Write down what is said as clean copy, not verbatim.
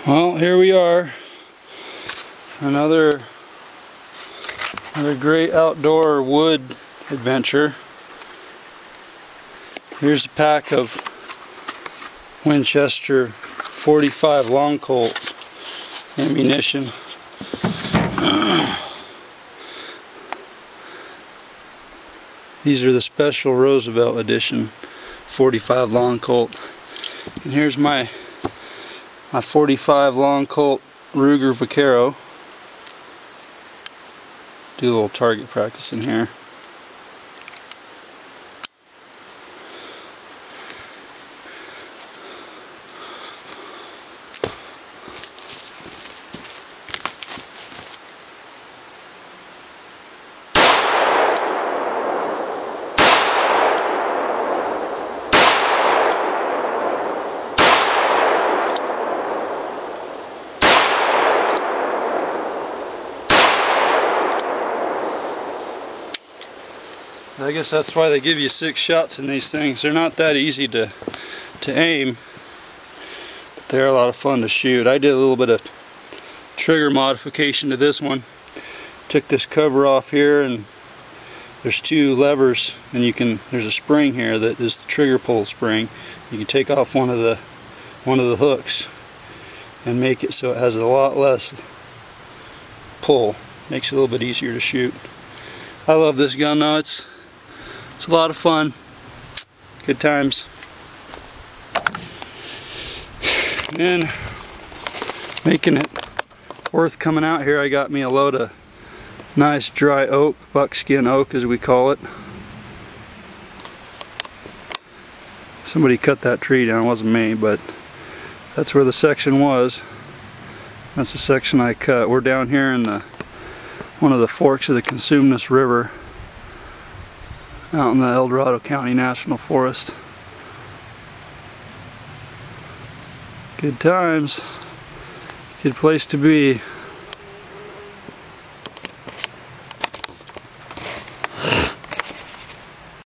Well, here we are. Another great outdoor wood adventure. Here's a pack of Winchester 45 long colt ammunition. These are the special Roosevelt edition 45 long colt. And here's my 45 long colt Ruger Vaquero. Do a little target practice in here. I guess that's why they give you 6 shots in these things. They're not that easy to aim, but they're a lot of fun to shoot. I did a little bit of trigger modification to this one. Took this cover off here, and there's 2 levers, and there's a spring here that is the trigger pull spring. You can take off one of the hooks and make it so it has a lot less pull. Makes it a little bit easier to shoot. I love this gun though. It's a lot of fun. Good times. And making it worth coming out here, I got me a load of nice dry oak, buckskin oak as we call it. Somebody cut that tree down, it wasn't me, but that's where the section was. That's the section I cut. We're down here in one of the forks of the Consumnes River out in the El Dorado County National Forest. Good times. Good place to be.